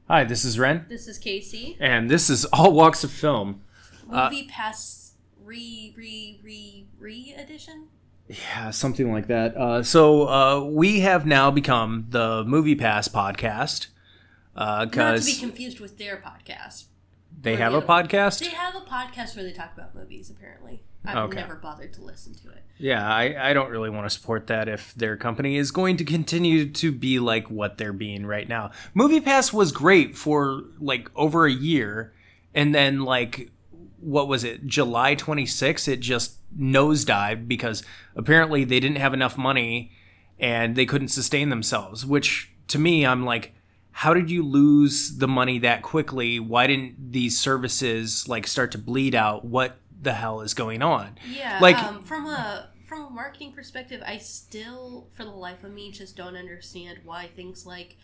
Hi, this is Ren. This is KC. And this is All Walks of Film. Moviepass edition? Yeah, something like that. So we have now become the Moviepass podcast. Not to be confused with their podcast. They have a podcast? They have a podcast where they talk about movies, apparently. I've never bothered to listen to it. Yeah, I don't really want to support that if their company is going to continue to be like what they're being right now. Moviepass was great for like over a year, and then like, what was it, July 26th, it just nosedived because apparently they didn't have enough money and they couldn't sustain themselves, which to me, I'm like, how did you lose the money that quickly? Why didn't these services like start to bleed out? What the hell is going on? Yeah, like from a marketing perspective, I still, for the life of me, just don't understand why things like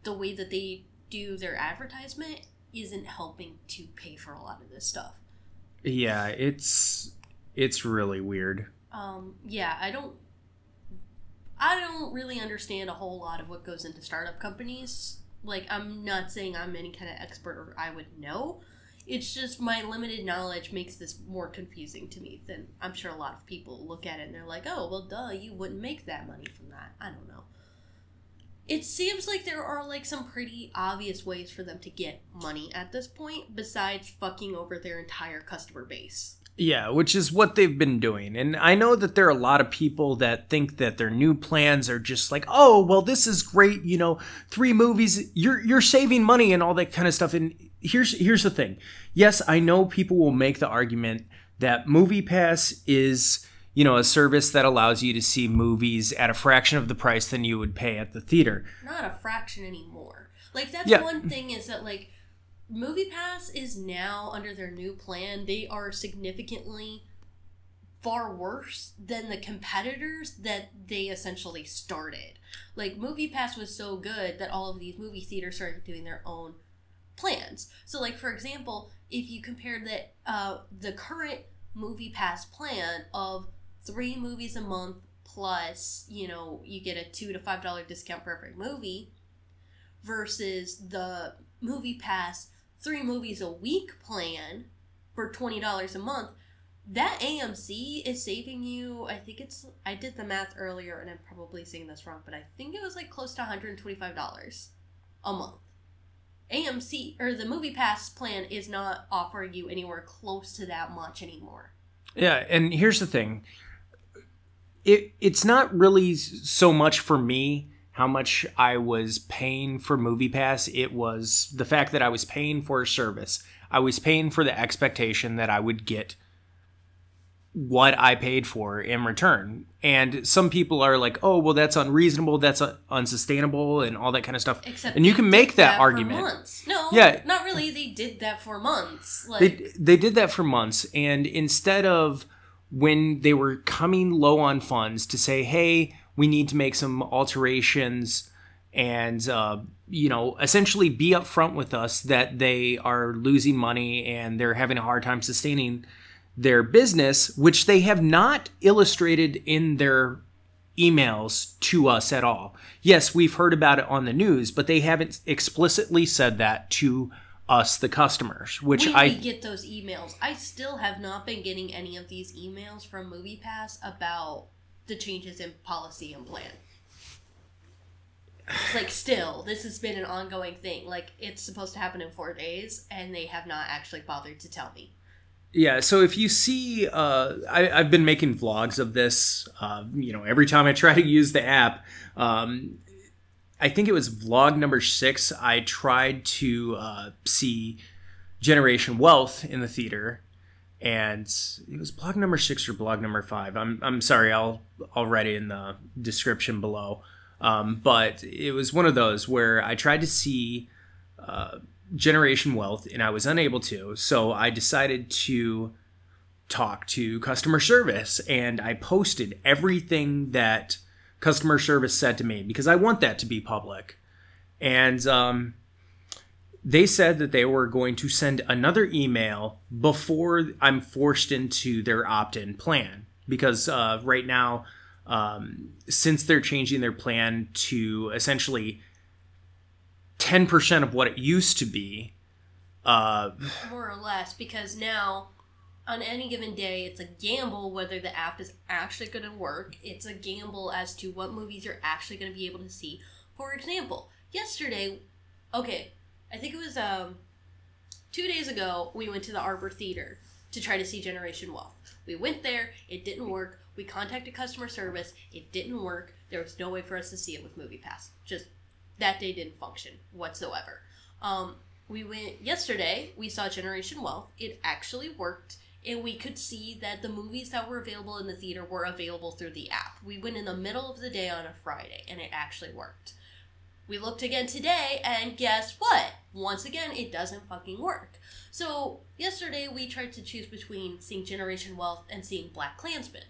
the way that they do their advertisement isn't helping to pay for a lot of this stuff. Yeah, it's really weird. Yeah, I don't really understand a whole lot of what goes into startup companies. Like, I'm not saying I'm any kind of expert or I would know. It's just my limited knowledge makes this more confusing to me than I'm sure a lot of people look at it and they're like, oh, well, duh, you wouldn't make that money from that. I don't know. It seems like there are, like, some pretty obvious ways for them to get money at this point besides fucking over their entire customer base. Yeah, which is what they've been doing. And I know that there are a lot of people that think that their new plans are just like, oh, well, this is great, 3 movies, you're saving money and all that kind of stuff. And here's the thing. Yes, I know people will make the argument that Moviepass is, a service that allows you to see movies at a fraction of the price than you would pay at the theater. Not a fraction anymore. Like, that's one thing is that, like, Moviepass is now, under their new plan, they are significantly far worse than the competitors that they essentially started. Like, Moviepass was so good that all of these movie theaters started doing their own plans. So, like, for example, if you compare the current Moviepass plan of 3 movies a month plus, you get a $2 to $5 discount for every movie versus the Moviepass 3 movies a week plan for $20 a month, that AMC is saving you, I did the math earlier and I'm probably saying this wrong, but I think it was like close to $125 a month. AMC, or the Moviepass plan, is not offering you anywhere close to that much anymore. Yeah, and here's the thing. It's not really so much for me how much I was paying for Moviepass. It was the fact that I was paying for a service. I was paying for the expectation that I would get what I paid for in return. And some people are like, oh, well, that's unreasonable, that's unsustainable, and all that kind of stuff. Except and you can make that argument. For months. No, yeah, not really. They did that for months. Like, they did that for months. And instead of when they were coming low on funds to say, hey, we need to make some alterations and, essentially be upfront with us that they are losing money and they're having a hard time sustaining their business, which they have not illustrated in their emails to us at all. Yes, we've heard about it on the news, but they haven't explicitly said that to us, the customers, which we get those emails. I still have not been getting any of these emails from Moviepass about the changes in policy and plan. Like, still, this has been an ongoing thing. Like, it's supposed to happen in 4 days, and they have not actually bothered to tell me. Yeah, so if you see, I've been making vlogs of this, every time I try to use the app. I think it was vlog number 6, I tried to see Generation Wealth in the theater. And it was blog number 6 or blog number 5. I'm sorry, I'll write it in the description below. But it was one of those where I tried to see Generation Wealth and I was unable to. So I decided to talk to customer service and I posted everything that customer service said to me because I want that to be public. And they said that they were going to send another email before I'm forced into their opt-in plan. Because right now, since they're changing their plan to essentially 10% of what it used to be. More or less, because now on any given day, it's a gamble whether the app is actually going to work. It's a gamble as to what movies you're actually going to be able to see. For example, yesterday, okay, I think it was 2 days ago, we went to the Arbor Theater to try to see Generation Wealth. We went there, it didn't work. We contacted customer service, it didn't work. There was no way for us to see it with Moviepass. Just that day didn't function whatsoever. We went yesterday, we saw Generation Wealth. It actually worked, and we could see that the movies that were available in the theater were available through the app. We went in the middle of the day on a Friday, and it actually worked. We looked again today, and guess what? Once again, it doesn't fucking work. So, yesterday we tried to choose between seeing Generation Wealth and seeing BlacKkKlansman.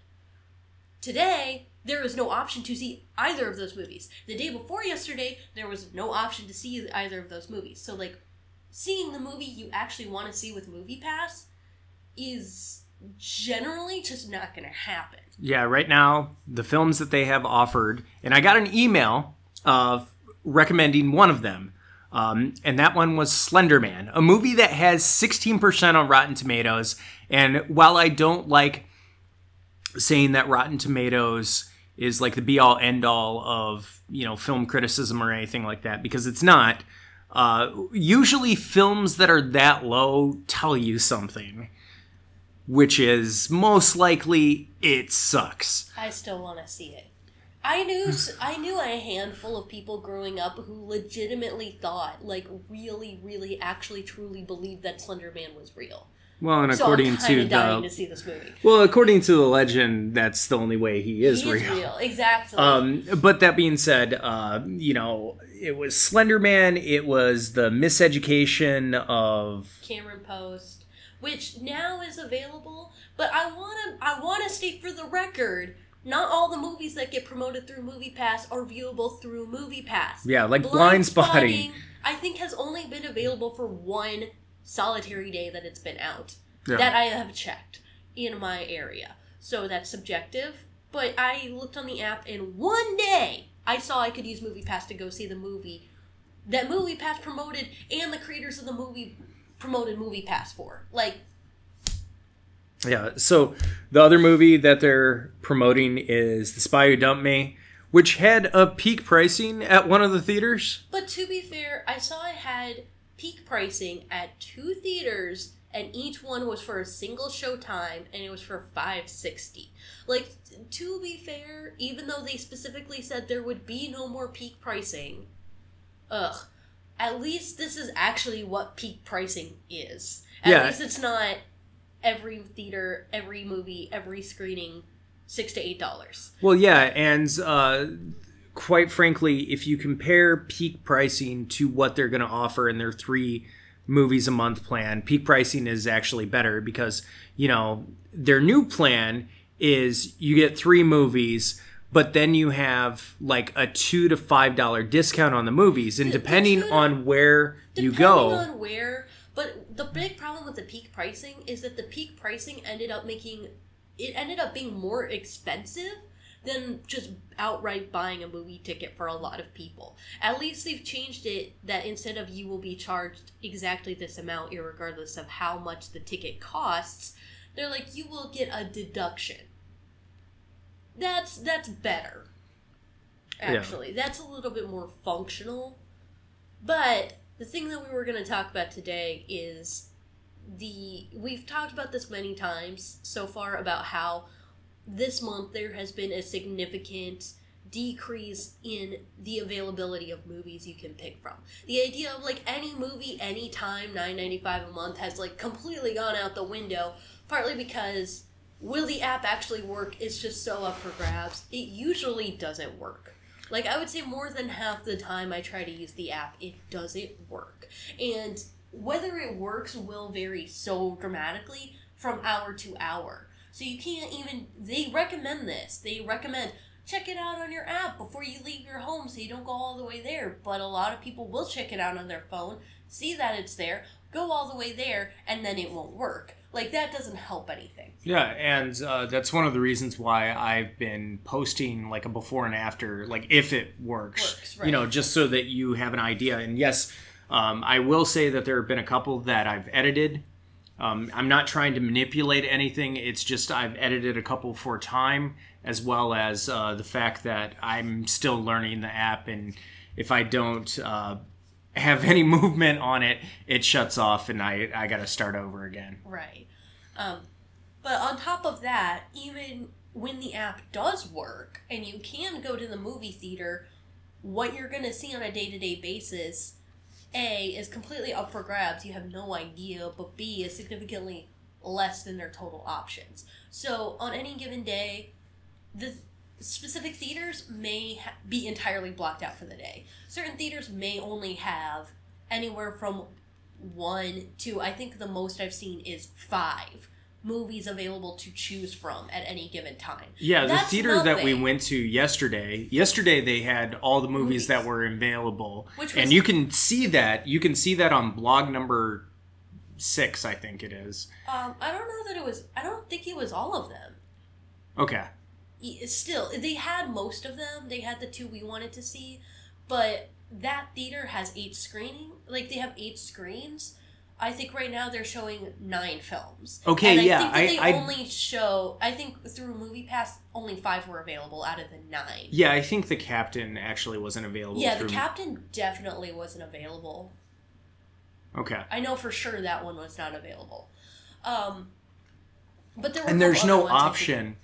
Today, there is no option to see either of those movies. The day before yesterday, there was no option to see either of those movies. So, like, seeing the movie you actually want to see with Moviepass is generally just not going to happen. Yeah, right now, the films that they have offered, and I got an email of recommending one of them, and that one was Slender Man, a movie that has 16% on Rotten Tomatoes. And while I don't like saying that Rotten Tomatoes is like the be-all, end-all of, you know, film criticism or anything like that, because it's not, usually films that are that low tell you something, which is most likely it sucks. I still want to see it. I knew a handful of people growing up who legitimately thought, like, really, really, actually, truly believed that Slender Man was real. Well, and according to dying to see this movie. Well, according to the legend, that's the only way he is real. He is real, exactly. But that being said, you know, it was Slender Man. It was the miseducation of Cameron Post, which now is available. But I wanna state for the record, not all the movies that get promoted through Moviepass are viewable through Moviepass. Yeah, like Blind Spotting, I think has only been available for one solitary day that it's been out. Yeah. That I have checked in my area. So that's subjective. But I looked on the app, and one day I saw I could use Moviepass to go see the movie that Moviepass promoted and the creators of the movie promoted Moviepass for. Like, yeah, so the other movie that they're promoting is The Spy Who Dumped Me, which had a peak pricing at one of the theaters. But to be fair, I saw it had peak pricing at 2 theaters, and each one was for a single showtime, and it was for $5.60. Like, to be fair, even though they specifically said there would be no more peak pricing, at least this is actually what peak pricing is. At least it's not every theater, every movie, every screening, $6 to $8. Well, yeah, and quite frankly, if you compare peak pricing to what they're going to offer in their 3 movies a month plan, peak pricing is actually better because, you know, their new plan is you get 3 movies, but then you have like a $2 to $5 discount on the movies, and depending on where you go. Depending on where. But the big problem with the peak pricing is that the peak pricing ended up being more expensive than just outright buying a movie ticket for a lot of people. At least they've changed it that instead of you will be charged exactly this amount irregardless of how much the ticket costs, they're like, you will get a deduction. That's better. Actually, yeah. That's a little bit more functional. But the thing that we were going to talk about today is we've talked about this many times so far about how this month there has been a significant decrease in the availability of movies you can pick from. The idea of like any movie, anytime, $9.95 a month has like completely gone out the window, partly because will the app actually work is just so up for grabs. It usually doesn't work. Like, I would say more than half the time I try to use the app, it doesn't work. And whether it works will vary so dramatically from hour to hour. So you can't even, they recommend this. They recommend, check it out on your app before you leave your home so you don't go all the way there. But a lot of people will check it out on their phone, see that it's there, go all the way there, and then it won't work. Like, that doesn't help anything. Yeah, and that's one of the reasons why I've been posting, like, a before and after, like, if it works right. You know, just so that you have an idea. And yes, I will say that there have been a couple that I've edited. I'm not trying to manipulate anything. It's just I've edited a couple for time, as well as the fact that I'm still learning the app, and if I don't have any movement on it, it shuts off, and I got to start over again. Right. But on top of that, even when the app does work, and you can go to the movie theater, what you're going to see on a day-to-day basis, A, is completely up for grabs. You have no idea, but B, is significantly less than their total options. So on any given day, the specific theaters may be entirely blocked out for the day. Certain theaters may only have anywhere from 1 to, I think the most I've seen is 5 movies available to choose from at any given time. Yeah, the theater that we went to yesterday they had all the movies that were available. And you can see that. You can see that on blog number 6, I think it is. I don't know that it was, I don't think it was all of them. Okay. Still, they had most of them. They had the 2 we wanted to see, but that theater has 8 screening. Like, they have 8 screens. I think right now they're showing 9 films. Okay, and yeah. I think they only show, I think through Moviepass, only 5 were available out of the 9. Yeah, I think the Captain actually wasn't available. Yeah, the Captain definitely wasn't available. Okay. I know for sure that one was not available. But there were and there's no option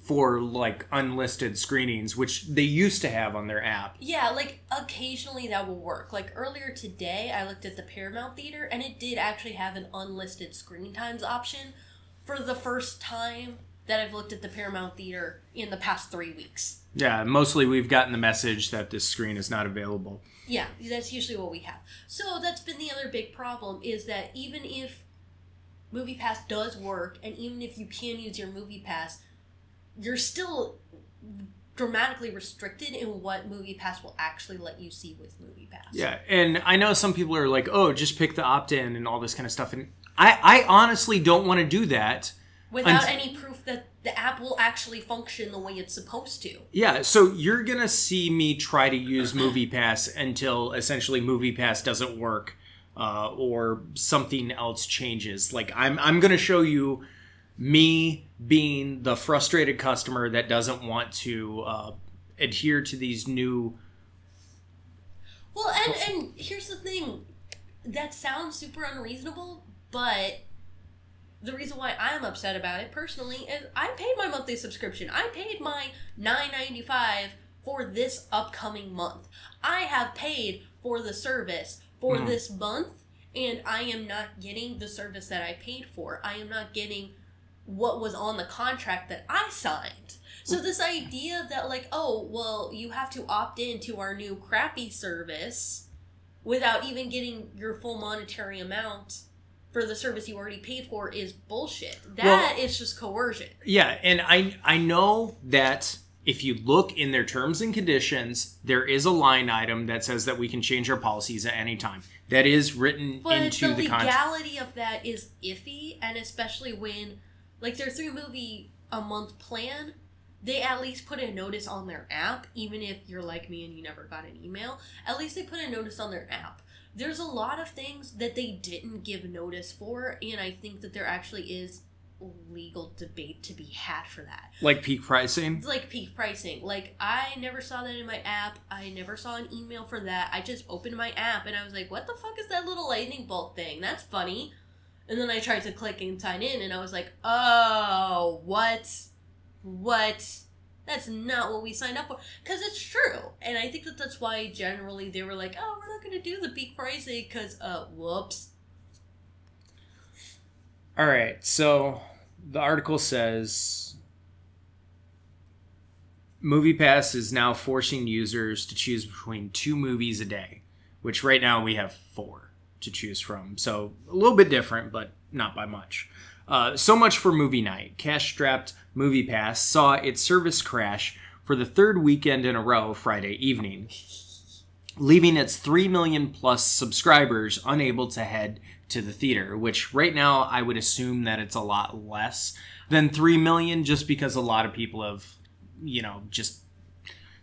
for, like, unlisted screenings, which they used to have on their app. Yeah, like, occasionally that will work. Like, earlier today, I looked at the Paramount Theater, and it did actually have an unlisted screen times option for the first time that I've looked at the Paramount Theater in the past 3 weeks. Yeah, mostly we've gotten the message that this screen is not available. Yeah, that's usually what we have. So that's been the other big problem, is that even if Moviepass does work, and even if you can use your Moviepass, you're still dramatically restricted in what Moviepass will actually let you see with Moviepass. Yeah, and I know some people are like, oh, just pick the opt-in and all this kind of stuff. And I honestly don't want to do that. Without any proof that the app will actually function the way it's supposed to. Yeah, so you're going to see me try to use Moviepass until essentially Moviepass doesn't work or something else changes. Like, I'm going to show you me being the frustrated customer that doesn't want to adhere to these new... Well, and here's the thing. That sounds super unreasonable, but the reason why I'm upset about it personally is I paid my monthly subscription. I paid my $9.95 for this upcoming month. I have paid for the service for this month, and I am not getting the service that I paid for. I am not getting what was on the contract that I signed. So this idea that, like, oh, well, you have to opt in to our new crappy service without even getting your full monetary amount for the service you already paid for is bullshit. That is just coercion. Yeah, and I know that if you look in their terms and conditions, there is a line item that says that we can change our policies at any time. That is written into the contract. But the legality of that is iffy, and especially when, like, their 3-movie-a-month plan, they at least put a notice on their app, even if you're like me and you never got an email. At least they put a notice on their app. There's a lot of things that they didn't give notice for, and I think that there actually is legal debate to be had for that. Like peak pricing? Like peak pricing. Like, I never saw that in my app. I never saw an email for that. I just opened my app, and I was like, what the fuck is that little lightning bolt thing? That's funny. And then I tried to click and sign in, and I was like, oh, what? That's not what we signed up for. Because it's true. And I think that that's why generally they were like, oh, we're not going to do the peak pricing because, whoops. All right, so the article says Moviepass is now forcing users to choose between 2 movies a day, which right now we have 4 to choose from. So a little bit different, but not by much. So much for movie night. Cash-strapped Moviepass saw its service crash for the 3rd weekend in a row Friday evening. leaving its 3 million plus subscribers unable to head to the theater, which right now I would assume that it's a lot less than 3 million, just because a lot of people have, just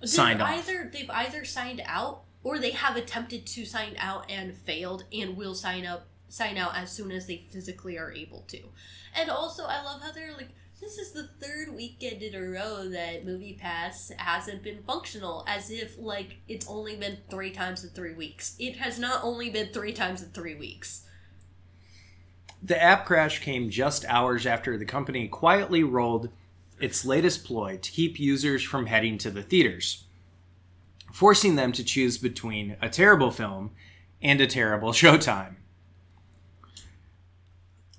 signed off. They've either signed out, or they have attempted to sign out and failed, and will sign out as soon as they physically are able to. And also, I love how they're like, this is the third weekend in a row that Moviepass hasn't been functional, as if, like, it's only been 3 times in 3 weeks. It has not only been 3 times in 3 weeks. The app crash came just hours after the company quietly rolled its latest ploy to keep users from heading to the theaters, forcing them to choose between a terrible film and a terrible showtime.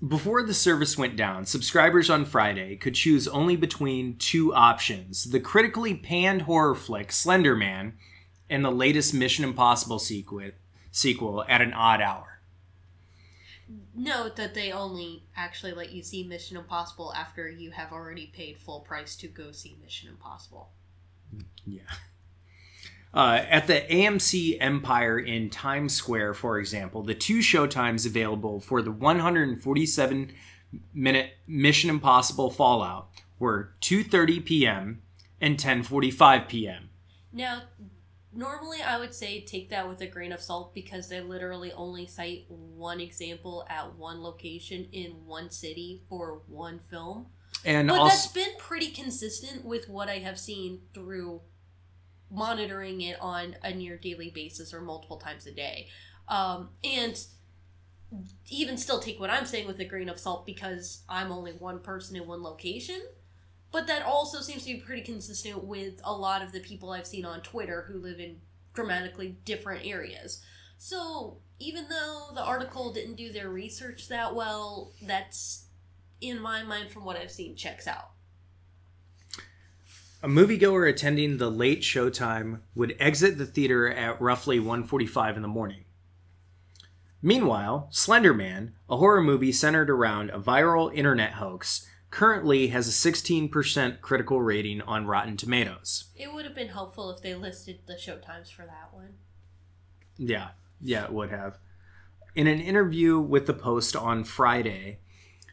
Before the service went down, subscribers on Friday could choose only between 2 options: the critically panned horror flick Slender Man and the latest Mission Impossible sequel at an odd hour. Note that they only actually let you see Mission Impossible after you have already paid full price to go see Mission Impossible. Yeah. At the AMC Empire in Times Square, for example, the 2 showtimes available for the 147-minute Mission Impossible Fallout were 2:30 p.m. and 10:45 p.m. Now, normally I would say take that with a grain of salt, because they literally only cite one example at one location in one city for one film. But that's been pretty consistent with what I have seen through monitoring it on a near daily basis or multiple times a day. And even still take what I'm saying with a grain of salt, because I'm only one person in one location. But that also seems to be pretty consistent with a lot of the people I've seen on Twitter who live in dramatically different areas. So even though the article didn't do their research that well, that's, in my mind, from what I've seen, checks out. A moviegoer attending the late showtime would exit the theater at roughly 1:45 in the morning. Meanwhile, Slender Man, a horror movie centered around a viral internet hoax, currently has a 16% critical rating on Rotten Tomatoes. It would have been helpful if they listed the showtimes for that one. Yeah, it would have. In an interview with the Post on Friday,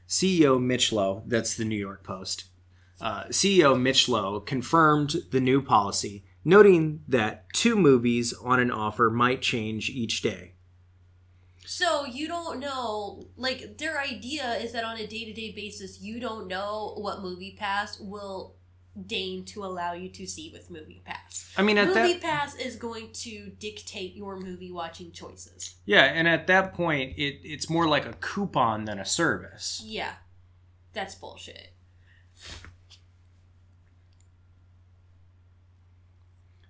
CEO Mitch Lowe, that's the New York Post, CEO Mitch Lowe confirmed the new policy, noting that 2 movies on an offer might change each day. So you don't know, like, their idea is that on a day-to-day basis, you don't know what Moviepass will deign to allow you to see with Moviepass. I mean, Moviepass is going to dictate your movie-watching choices. Yeah, and at that point, it's more like a coupon than a service. Yeah, that's bullshit.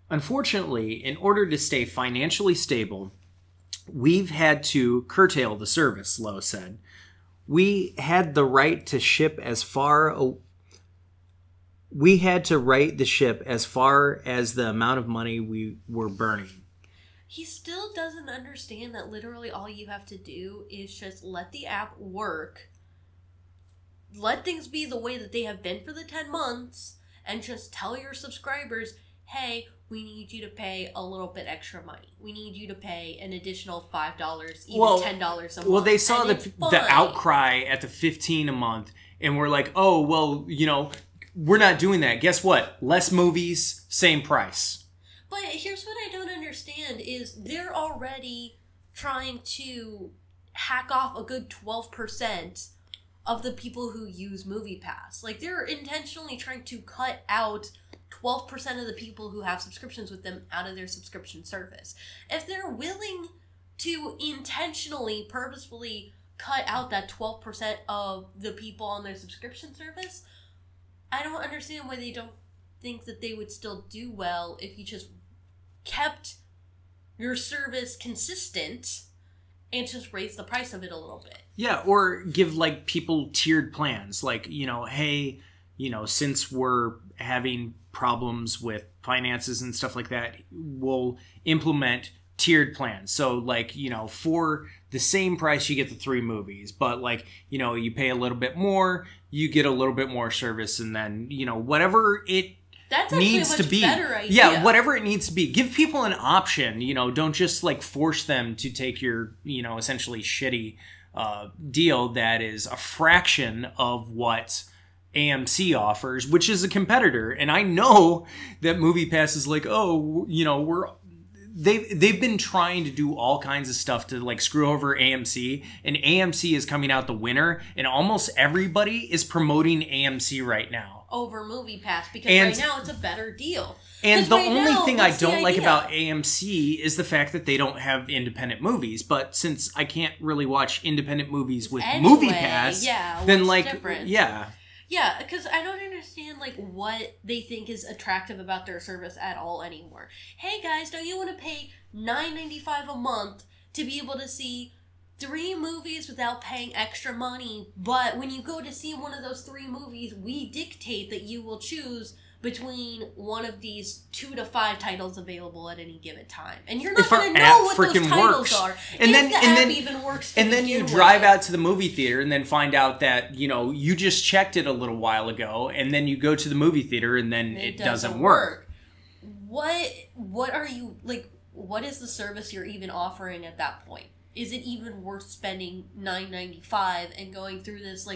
Unfortunately, in order to stay financially stable, we've had to curtail the service, Lowe said. We had to right the ship as far as the amount of money we were burning. He still doesn't understand that literally all you have to do is just let the app work, let things be the way that they have been for the 10 months, and just tell your subscribers, hey, we need you to pay a little bit extra money. We need you to pay an additional $5, even $10 a month. Well, they saw the outcry at the $15 a month, and we're like, oh, well, we're not doing that. Guess what? Less movies, same price. But here's what I don't understand is they're already trying to hack off a good 12% of the people who use Moviepass. Like, they're intentionally trying to cut out 12% of the people who have subscriptions with them out of their subscription service. If they're willing to intentionally, purposefully cut out that 12% of the people on their subscription service, I don't understand why they don't think that they would still do well if you just kept your service consistent and just raised the price of it a little bit. Yeah, or give, like, people tiered plans. Like, hey, since we're having problems with finances and stuff like that, we'll implement tiered plans. So, like, for the same price, you get the 3 movies, but, like, you pay a little bit more, you get a little bit more service, and then, whatever it That's actually needs a much to be. better idea. Yeah, whatever it needs to be. Give people an option. Don't just like force them to take your essentially shitty deal that is a fraction of what AMC offers, which is a competitor. And I know that Moviepass is like, they've been trying to do all kinds of stuff to like screw over AMC, and AMC is coming out the winner, and almost everybody is promoting AMC right now over Moviepass because right now it's a better deal. And the only thing I don't like about AMC is the fact that they don't have independent movies. But since I can't really watch independent movies with Moviepass, then like different? Yeah, because I don't understand, like, what they think is attractive about their service at all anymore. Hey, guys, don't you want to pay $9.95 a month to be able to see 3 movies without paying extra money? But when you go to see one of those 3 movies, we dictate that you will choose between one of these 2 to 5 titles available at any given time, and you're not going to know what those titles are. And then the app even works. And then you drive out to the movie theater and then find out that you just checked it a little while ago, and then you go to the movie theater and then it doesn't work. What are you like? What is the service you're even offering at that point? Is it even worth spending $9.95 and going through this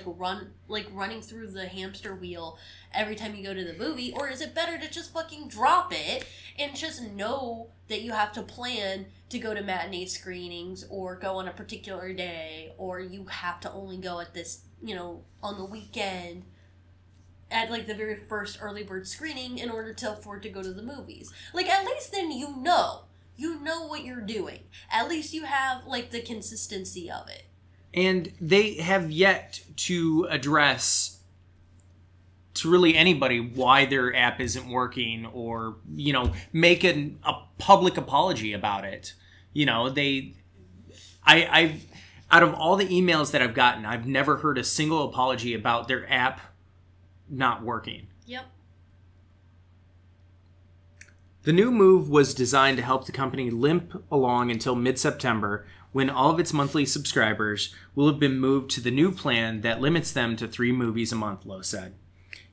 running through the hamster wheel every time you go to the movie? Or is it better to just fucking drop it and just know that you have to plan to go to matinee screenings or go on a particular day, or you have to only go at this, on the weekend at like the very first early bird screening in order to afford to go to the movies? Like, at least then you know what you're doing. At least you have, like, the consistency of it. And they have yet to address to really anybody why their app isn't working, or, make a public apology about it. I've out of all the emails that I've gotten, I've never heard a single apology about their app not working. Yep. The new move was designed to help the company limp along until mid-September, when all of its monthly subscribers will have been moved to the new plan that limits them to 3 movies a month, Lowe said.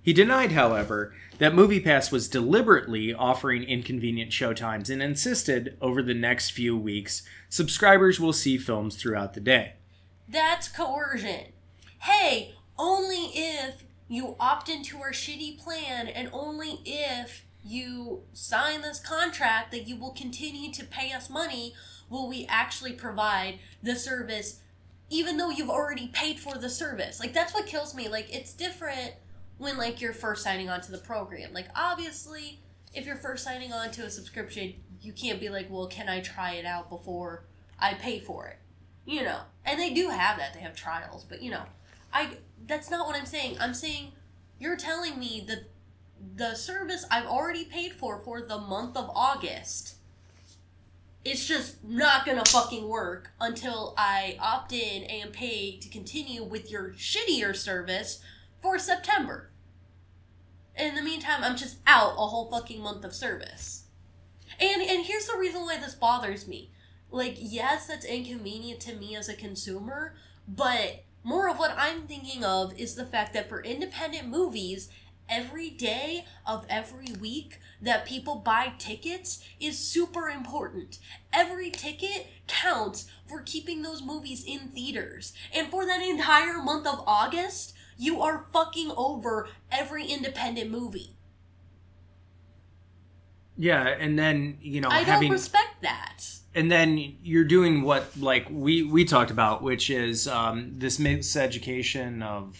He denied, however, that Moviepass was deliberately offering inconvenient showtimes, and insisted over the next few weeks, subscribers will see films throughout the day. That's coercion. Hey, only if you opt into our shitty plan, and only if you sign this contract that you will continue to pay us money, will we actually provide the service, even though you've already paid for the service. Like, that's what kills me. Like, it's different when, like, you're first signing on to the program. Like, obviously, if you're first signing on to a subscription, you can't be like, well, can I try it out before I pay for it? And they do have that. They have trials. But, that's not what I'm saying. I'm saying you're telling me that the service I've already paid for the month of August, it's just not gonna fucking work until I opt in and pay to continue with your shittier service for September. In the meantime, I'm just out a whole fucking month of service. And here's the reason why this bothers me. Like, yes, that's inconvenient to me as a consumer, but more of what I'm thinking of is the fact that for independent movies, every day of every week that people buy tickets is super important. Every ticket counts for keeping those movies in theaters. And for that entire month of August, you are fucking over every independent movie. Yeah, and then, I don't respect that. And then you're doing what, like, we talked about, which is this miseducation of...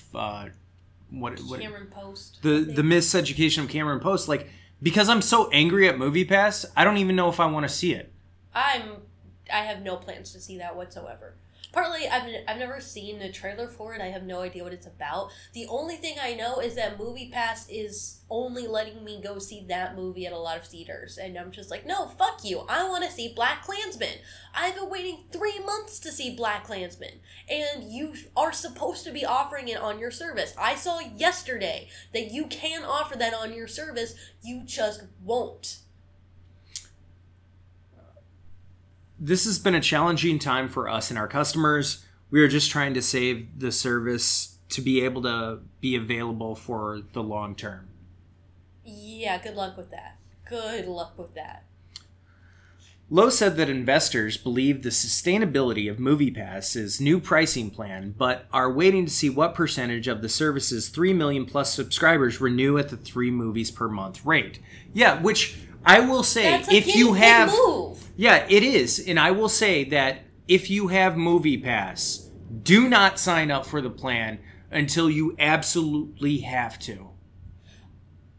Cameron Post. The miseducation of Cameron Post. Like, because I'm so angry at Moviepass, I don't even know if I want to see it. I have no plans to see that whatsoever. Partly, I've never seen the trailer for it. I have no idea what it's about. The only thing I know is that Moviepass is only letting me go see that movie at a lot of theaters. And I'm just like, no, fuck you. I want to see BlacKkKlansman. I've been waiting 3 months to see BlacKkKlansman. And you are supposed to be offering it on your service. I saw yesterday that you can offer that on your service. You just won't. This has been a challenging time for us and our customers. We are just trying to save the service to be able to be available for the long term. Yeah, good luck with that. Good luck with that. Lowe said that investors believe the sustainability of Moviepass's new pricing plan, but are waiting to see what percentage of the service's 3 million plus subscribers renew at the 3 movies per month rate. Yeah, which I will say, that's if you have... move. Yeah, it is. And I will say that if you have Moviepass, do not sign up for the plan until you absolutely have to.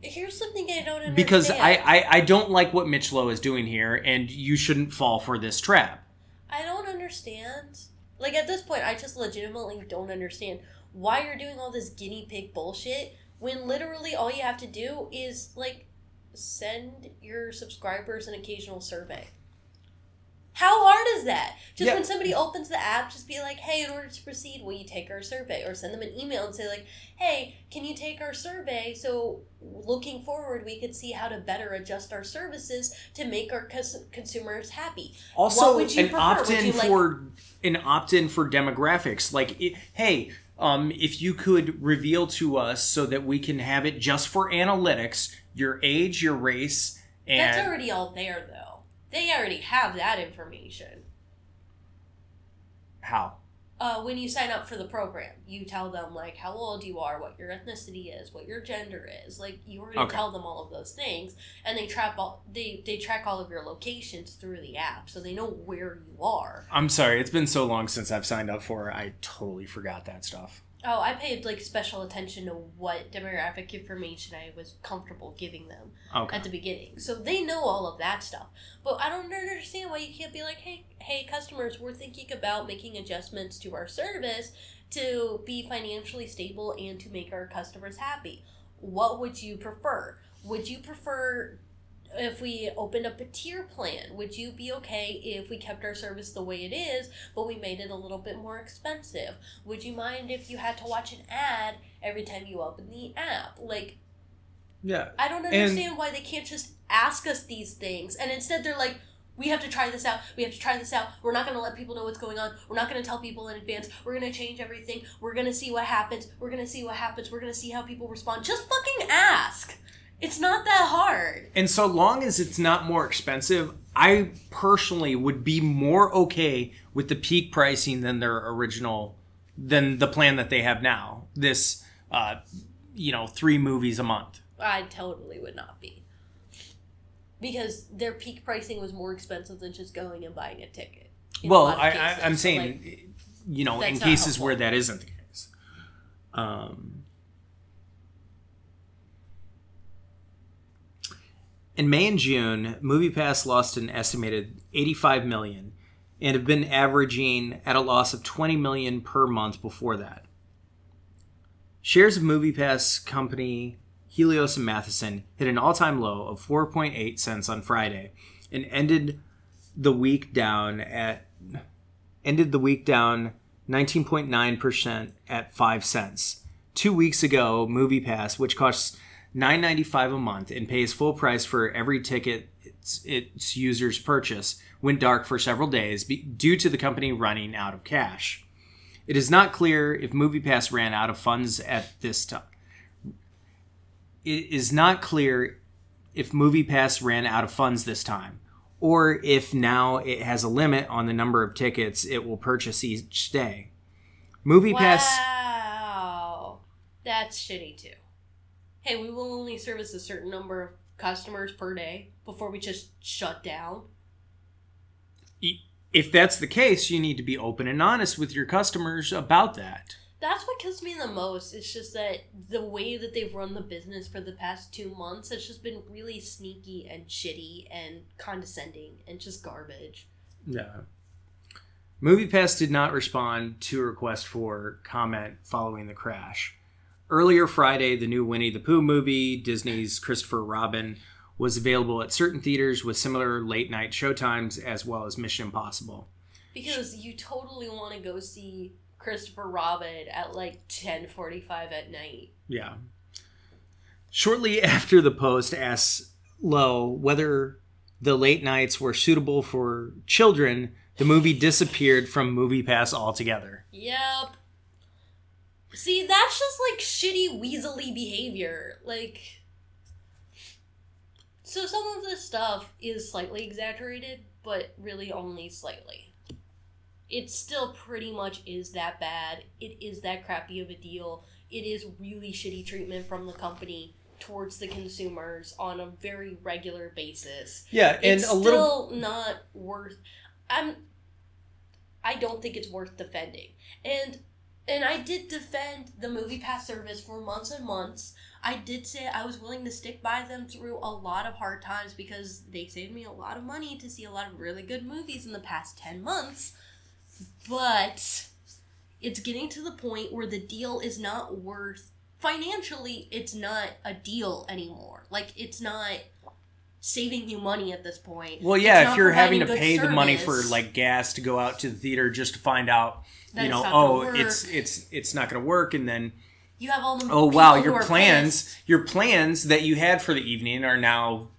Here's something I don't understand. Because I don't like what Mitch Lowe is doing here, and you shouldn't fall for this trap. I don't understand. Like, at this point, I just legitimately don't understand why you're doing all this guinea pig bullshit when literally all you have to do is, like, send your subscribers an occasional survey. How hard is that? Just when somebody opens the app, just be like, hey, in order to proceed, will you take our survey? Or send them an email and say, like, hey, can you take our survey so looking forward we could see how to better adjust our services to make our consumers happy? Also, an opt-in for demographics. Like, hey, if you could reveal to us so that we can have it just for analytics, your age, your race, and... That's already all there, though. They already have that information. How? When you sign up for the program, you tell them, like, how old you are, what your ethnicity is, what your gender is. Like, you already tell them all of those things, and they track all of your locations through the app, so they know where you are. I'm sorry, it's been so long since I've signed up for it, I totally forgot that stuff. Oh, I paid, like, special attention to what demographic information I was comfortable giving them at the beginning. So they know all of that stuff. But I don't understand why you can't be like, hey, customers, we're thinking about making adjustments to our service to be financially stable and to make our customers happy. What would you prefer? Would you prefer... If we opened up a tier plan, would you be okay if we kept our service the way it is, but we made it a little bit more expensive? Would you mind if you had to watch an ad every time you open the app? Like, yeah, I don't understand why they can't just ask us these things, and instead they're like, we have to try this out. We have to try this out. We're not going to let people know what's going on. We're not going to tell people in advance. We're going to change everything. We're going to see what happens. We're going to see what happens. We're going to see how people respond. Just fucking ask. It's not that hard. And so long as it's not more expensive, I personally would be more okay with the peak pricing than the plan that they have now. This, 3 movies a month. I totally would not be. Because their peak pricing was more expensive than just going and buying a ticket. Well, I'm saying, in cases where that isn't the case. In May and June, Moviepass lost an estimated $85 million and have been averaging at a loss of $20 million per month before that. Shares of Moviepass company Helios and Matheson hit an all-time low of 4.8 cents on Friday and ended the week down 19.9% at 5 cents. 2 weeks ago, Moviepass, which costs $9.95 a month and pays full price for every ticket its users purchase, went dark for several days due to the company running out of cash. It is not clear if Moviepass ran out of funds at this time. It is not clear if Moviepass ran out of funds this time, or if now it has a limit on the number of tickets it will purchase each day. Moviepass... Wow. That's shitty too. Hey, we will only service a certain number of customers per day before we just shut down. If that's the case, you need to be open and honest with your customers about that. That's what kills me the most. It's just that the way that they've run the business for the past 2 months has just been really sneaky and shitty and condescending and just garbage. Yeah. Moviepass did not respond to a request for comment following the crash. Earlier Friday, the new Winnie the Pooh movie, Disney's Christopher Robin, was available at certain theaters with similar late-night showtimes as well as Mission Impossible. Because you totally want to go see Christopher Robin at like 10:45 at night. Yeah. Shortly after the Post asked Lowe whether the late nights were suitable for children, the movie disappeared from Moviepass altogether. Yep. See, that's just like shitty weaselly behavior. Like, So some of this stuff is slightly exaggerated, but really only slightly. It still pretty much is that bad. It is that crappy of a deal. It is really shitty treatment from the company towards the consumers on a very regular basis. Yeah, and it's still not worth... I don't think it's worth defending. And I did defend the Moviepass service for months and months. I did say I was willing to stick by them through a lot of hard times because they saved me a lot of money to see a lot of really good movies in the past 10 months. But it's getting to the point where the deal is not worth... Financially, it's not a deal anymore. Like, it's not saving you money at this point. Well, yeah, if you're having to pay the money for, like, gas to go out to the theater just to find out, that you know, it's not going to work, and then... You have all the your plans that you had for the evening are now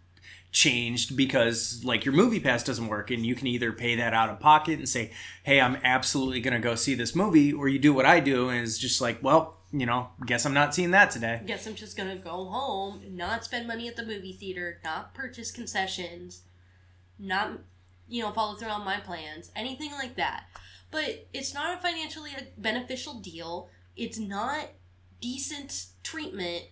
changed because, like, your Moviepass doesn't work, and you can either pay that out of pocket and say, hey, I'm absolutely going to go see this movie, or you do what I do, and it's just like, well, you know, guess I'm not seeing that today. Guess I'm just going to go home, not spend money at the movie theater, not purchase concessions, not, you know, follow through on my plans, anything like that. But it's not a financially beneficial deal. It's not decent treatment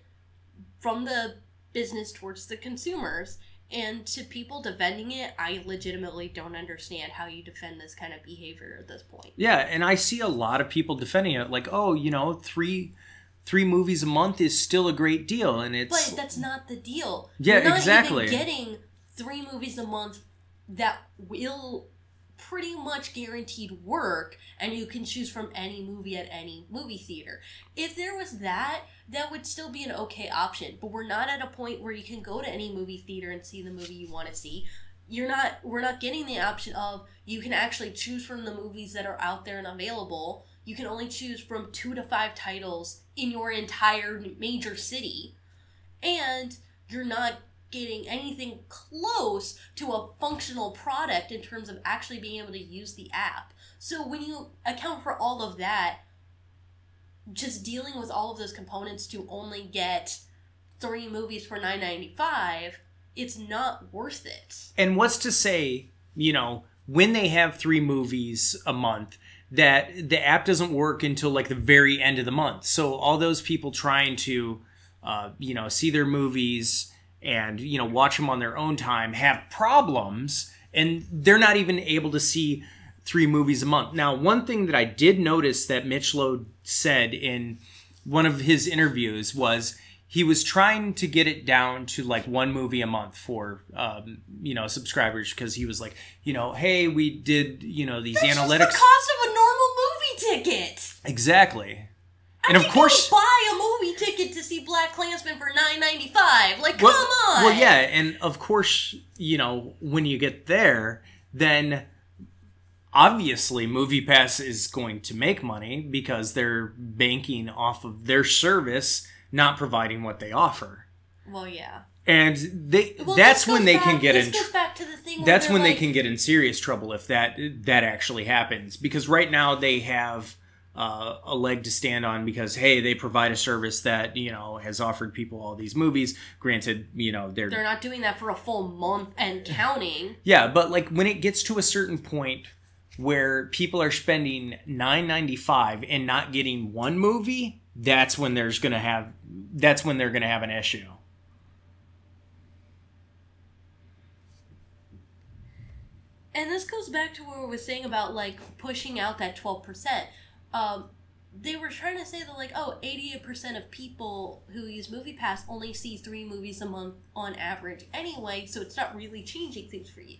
from the business towards the consumers. And to people defending it, I legitimately don't understand how you defend this kind of behavior at this point. Yeah, and I see a lot of people defending it like, oh, you know, three movies a month is still a great deal, and it's... But that's not the deal. Yeah, You're not exactly. even getting 3 movies a month that will pretty much guaranteed work, and you can choose from any movie at any movie theater. If there was that would still be an okay option. But we're not at a point where you can go to any movie theater and see the movie you want to see. We're not getting the option of you can actually choose from the movies that are out there and available. You can only choose from 2 to 5 titles in your entire major city. And you're not getting anything close to a functional product in terms of actually being able to use the app. So when you account for all of that, just dealing with all of those components to only get 3 movies for $9.95, it's not worth it. And what's to say, you know, when they have 3 movies a month, that the app doesn't work until like the very end of the month. So all those people trying to, you know, see their movies and, you know, watch them on their own time have problems, and they're not even able to see 3 movies a month. Now, one thing that I did notice that Mitch Lowe said in one of his interviews was he was trying to get it down to like 1 movie a month for, you know, subscribers, because he was like, you know, hey, we did, you know, these That's analytics. That's the cost of a normal movie ticket. Exactly. And of course, buy a movie ticket to see Black Klansman for $9.95. Like, come on. Well, yeah, and of course, you know, when you get there, then obviously Moviepass is going to make money because they're banking off of their service not providing what they offer. Well, yeah. And that's when they can get in. Goes back to the thing. That's when they can get in serious trouble if that actually happens, because right now they have a leg to stand on because, hey, they provide a service that, you know, has offered people all these movies. Granted, you know, they're not doing that for a full month and counting. Yeah, but like when it gets to a certain point where people are spending $9.95 and not getting 1 movie, that's when they're gonna have an issue. And this goes back to what we were saying about like pushing out that 12%. They were trying to say that like, oh, 88% of people who use Moviepass only see 3 movies a month on average anyway, so it's not really changing things for you.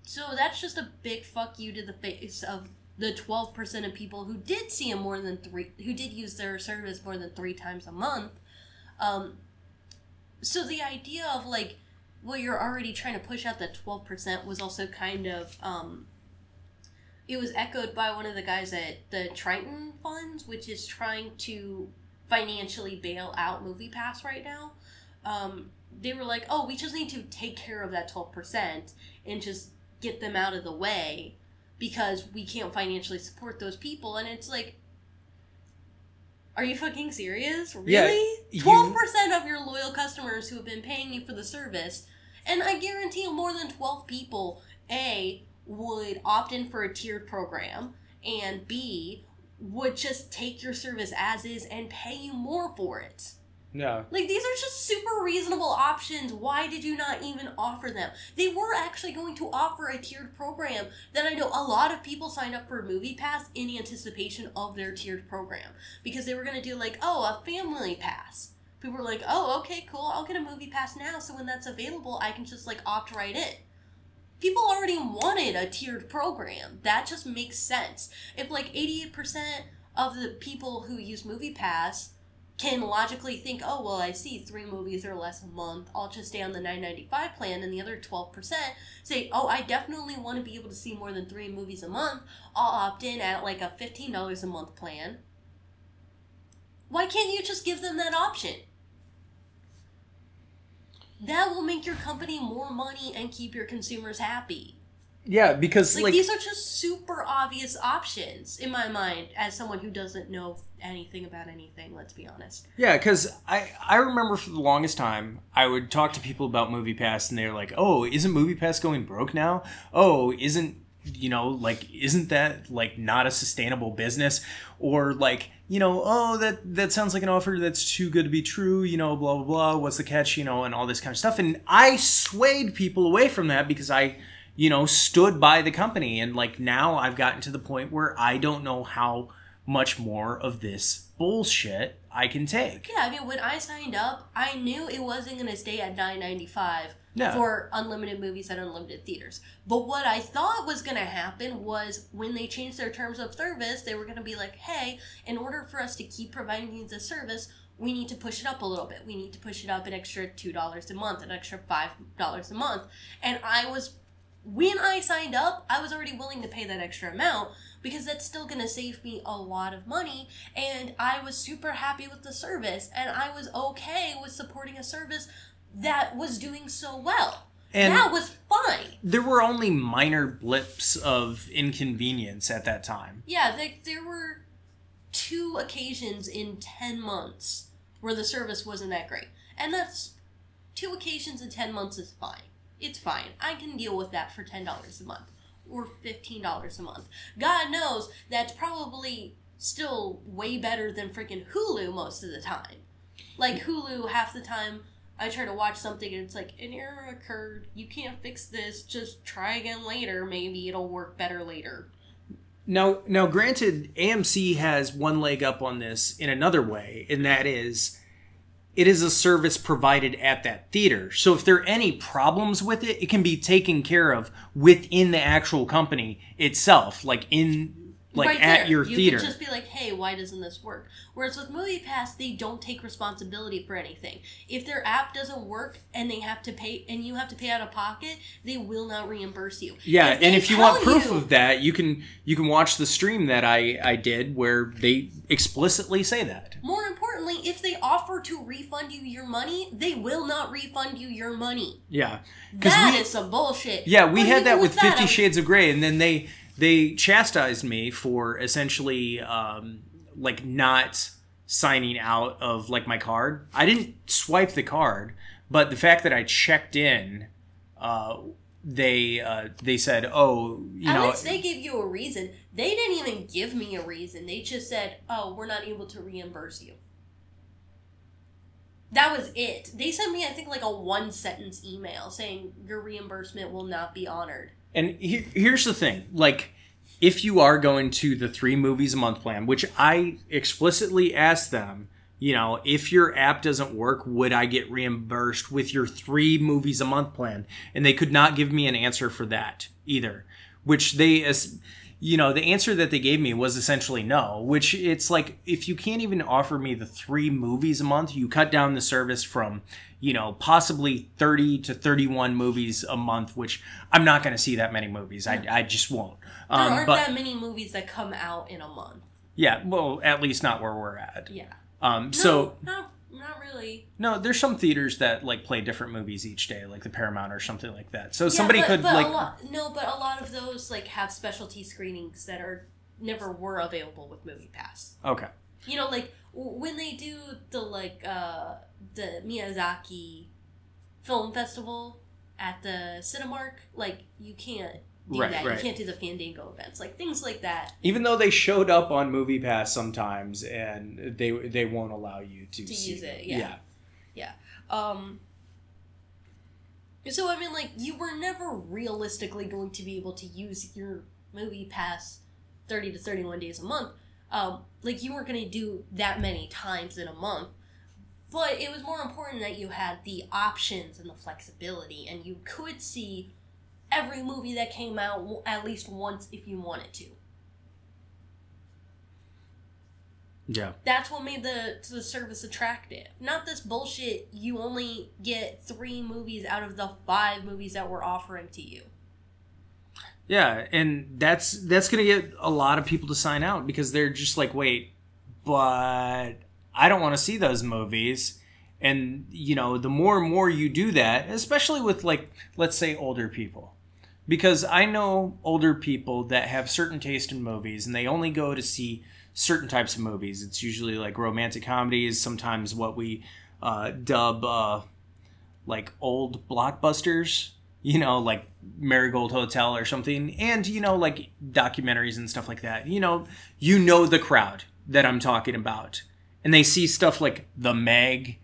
So that's just a big fuck you to the face of the 12% of people who did see them who did use their service more than 3 times a month. So the idea of like, well, you're already trying to push out that 12% was also kind of, it was echoed by one of the guys at the Triton Funds, which is trying to financially bail out Moviepass right now. They were like, oh, we just need to take care of that 12% and just get them out of the way because we can't financially support those people. And it's like, Are you fucking serious? Really? Yeah, 12% of your loyal customers who have been paying you for the service, and I guarantee you more than 12 people, A, would opt in for a tiered program, and B, would just take your service as is and pay you more for it. Yeah. Like, these are just super reasonable options. Why did you not even offer them? They were actually going to offer a tiered program that I know a lot of people signed up for Moviepass in anticipation of their tiered program. Because they were going to do, like, a family pass. People were like, oh, okay, cool, I'll get a Moviepass now, so when that's available, I can just, like, opt right in. People already wanted a tiered program. That just makes sense. If, like, 88% of the people who use Moviepass can logically think, oh, well, I see 3 movies or less a month, I'll just stay on the $9.95 plan, and the other 12% say, oh, I definitely want to be able to see more than 3 movies a month, I'll opt in at like a $15 a month plan. Why can't you just give them that option? That will make your company more money and keep your consumers happy. Yeah, because like these are just super obvious options in my mind as someone who doesn't know anything about anything, let's be honest. Yeah, because I remember for the longest time I would talk to people about Moviepass and they were like, oh, isn't Moviepass going broke now? Oh, isn't that like not a sustainable business? Or like, oh, that sounds like an offer that's too good to be true, blah, blah, blah, what's the catch, and all this kind of stuff. And I swayed people away from that because I stood by the company. And like now I've gotten to the point where I don't know how much more of this bullshit I can take. Yeah, I mean, when I signed up, I knew it wasn't going to stay at $9.95 for unlimited movies at unlimited theaters. But what I thought was going to happen was when they changed their terms of service, they were going to be like, hey, in order for us to keep providing you the service, we need to push it up a little bit. We need to push it up an extra $2 a month, an extra $5 a month. And when I signed up, I was already willing to pay that extra amount because that's still going to save me a lot of money, and I was super happy with the service, and I was okay with supporting a service that was doing so well. And that was fine. There were only minor blips of inconvenience at that time. Yeah, there were 2 occasions in 10 months where the service wasn't that great. And that's 2 occasions in 10 months is fine. It's fine. I can deal with that for $10 a month or $15 a month. God knows that's probably still way better than freaking Hulu most of the time. Like Hulu, half the time I try to watch something and it's like, an error occurred, you can't fix this, just try again later, maybe it'll work better later. Now, granted, AMC has one leg up on this in another way, and that is, it is a service provided at that theater. So if there are any problems with it, it can be taken care of within the actual company itself, like right at there. your You theater. You can just be like, hey, why doesn't this work? Whereas with Moviepass, they don't take responsibility for anything. If their app doesn't work and they have to pay, and you have to pay out of pocket, they will not reimburse you. Yeah, and if you want proof of that, you can watch the stream that I did where they explicitly say that. More importantly, if they offer to refund you your money, they will not refund you your money. Yeah. That is some bullshit. Yeah, we had that with 50 Shades of Grey, and then they chastised me for essentially not signing out of like my card. I didn't swipe the card, but the fact that I checked in, they said, oh, At least they gave you a reason. They didn't even give me a reason. They just said, oh, we're not able to reimburse you. That was it. They sent me, I think, like a 1-sentence email saying your reimbursement will not be honored. And here's the thing, like, if you are going to the 3 movies a month plan, which I explicitly asked them, if your app doesn't work, would I get reimbursed with your 3 movies a month plan? And they could not give me an answer for that either, which the answer that they gave me was essentially no, which it's like, if you can't even offer me the 3 movies a month, you cut down the service from, possibly 30 to 31 movies a month, which I'm not going to see that many movies. I just won't. There aren't that many movies that come out in a month. Yeah, well, at least not where we're at. Yeah. Not really. No, there's some theaters that like play different movies each day, like the Paramount or something like that. So yeah, somebody could but like a lot of those like have specialty screenings that never were available with Moviepass. Okay. You know, like, when they do the, like, the Miyazaki Film Festival at the Cinemark, like, you can't do that. You can't do the Fandango events. Like, things like that. Even though they showed up on Moviepass sometimes, and they won't allow you to use it. Yeah. So, I mean, like, you were never realistically going to be able to use your Moviepass 30 to 31 days a month. Like, you weren't going to do that many times in a month. But it was more important that you had the options and the flexibility, and you could see every movie that came out at least once if you wanted to. Yeah. That's what made the service attractive. Not this bullshit, you only get 3 movies out of the 5 movies that we're offering to you. Yeah, and that's going to get a lot of people to sign out because they're just like, wait, but I don't want to see those movies. And, you know, the more and more you do that, especially with, like, let's say older people. Because I know older people that have certain taste in movies and they only go to see certain types of movies. It's usually like romantic comedies, sometimes what we dub like old blockbusters, you know, like Marigold Hotel or something. And, you know, like documentaries and stuff like that. You know the crowd that I'm talking about. And they see stuff like The Meg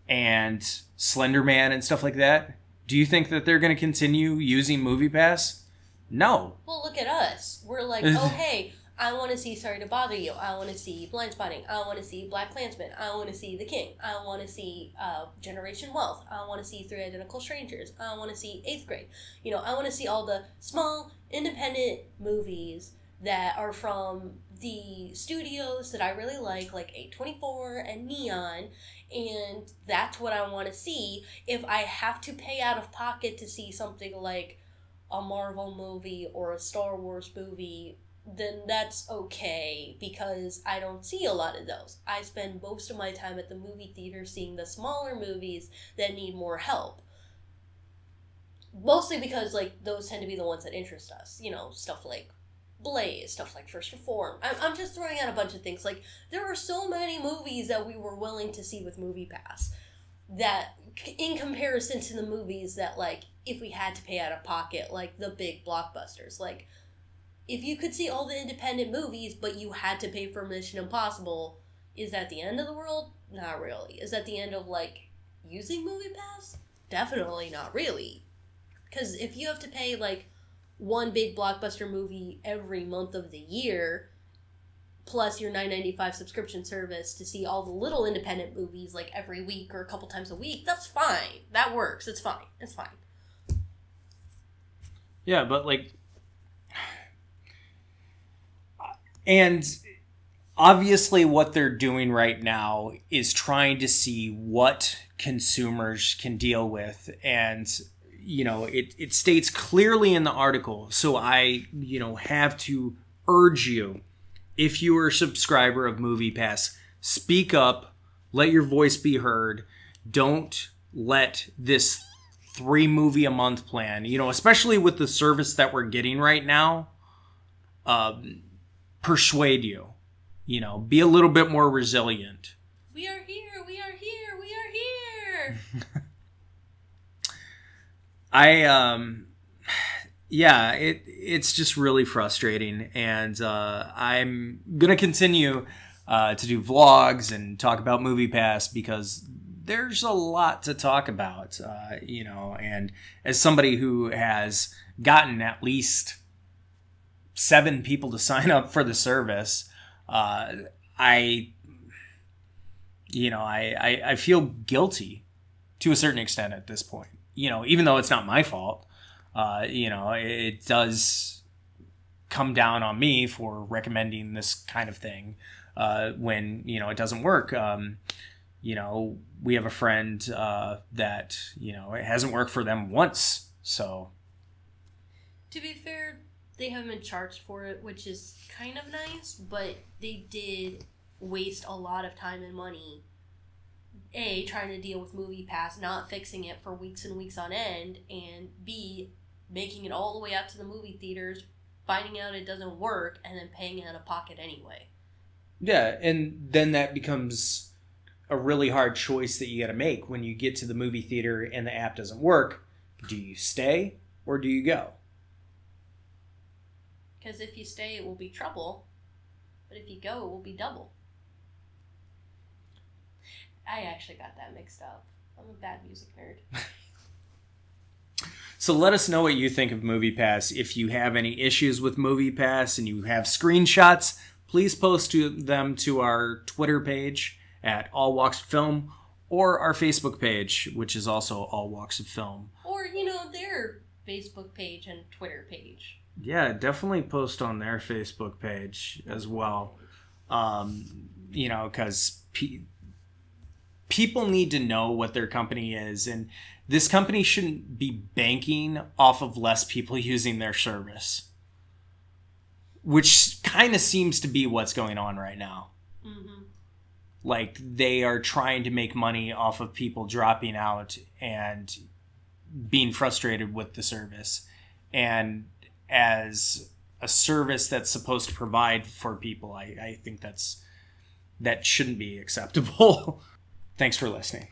and Slender Man and stuff like that. Do you think that they're going to continue using Moviepass? No. Well, look at us. We're like, oh, hey, I want to see Sorry to Bother You. I want to see Blindspotting. I want to see Black Klansman. I want to see The King. I want to see Generation Wealth. I want to see Three Identical Strangers. I want to see 8th Grade. You know, I want to see all the small, independent movies that are from the studios that I really like A24 and Neon, and that's what I want to see. If I have to pay out of pocket to see something like a Marvel movie or a Star Wars movie, then that's okay, because I don't see a lot of those. I spend most of my time at the movie theater seeing the smaller movies that need more help. Mostly because, like, those tend to be the ones that interest us. You know, stuff like Blaze, stuff like First Reform. I'm just throwing out a bunch of things. Like, there are so many movies that we were willing to see with Moviepass that, in comparison to the movies that, like, if we had to pay out of pocket, like the big blockbusters, like, if you could see all the independent movies, but you had to pay for Mission Impossible, is that the end of the world? Not really. Is that the end of, like, using Moviepass? Definitely not really. Because if you have to pay, like, one big blockbuster movie every month of the year, plus your $9.95 subscription service to see all the little independent movies, like, every week or a couple times a week, that's fine. That works. It's fine. It's fine. Yeah, but, like... And obviously what they're doing right now is trying to see what consumers can deal with. And, you know, it states clearly in the article. So I, you know, have to urge you, if you are a subscriber of Moviepass, speak up, let your voice be heard. Don't let this 3-movie-a-month plan, you know, especially with the service that we're getting right now, persuade you. You know, be a little bit more resilient. We are here. We are here. We are here. Yeah, it's just really frustrating, and I'm gonna continue to do vlogs and talk about Moviepass because there's a lot to talk about, you know, and as somebody who has gotten at least 7 people to sign up for the service, I feel guilty to a certain extent at this point, you know, even though it's not my fault. You know, it does come down on me for recommending this kind of thing when, you know, it doesn't work. You know, we have a friend that, you know, it hasn't worked for them once. So, to be fair, they haven't been charged for it, which is kind of nice, but they did waste a lot of time and money. A, trying to deal with Moviepass, not fixing it for weeks and weeks on end, and B, making it all the way out to the movie theaters, finding out it doesn't work, and then paying out of pocket anyway. Yeah, and then that becomes a really hard choice that you got to make when you get to the movie theater and the app doesn't work. Do you stay or do you go? Because if you stay, it will be trouble. But if you go, it will be double. I actually got that mixed up. I'm a bad music nerd. So let us know what you think of Moviepass. If you have any issues with Moviepass and you have screenshots, please post them to our Twitter page at All Walks of Film, or our Facebook page, which is also All Walks of Film. Or, their Facebook page and Twitter page. Yeah, definitely post on their Facebook page as well. Because people need to know what their company is, and this company shouldn't be banking off of less people using their service, which kind of seems to be what's going on right now. Mm-hmm. Like, they are trying to make money off of people dropping out and being frustrated with the service. And as a service that's supposed to provide for people, I think that shouldn't be acceptable. Thanks for listening.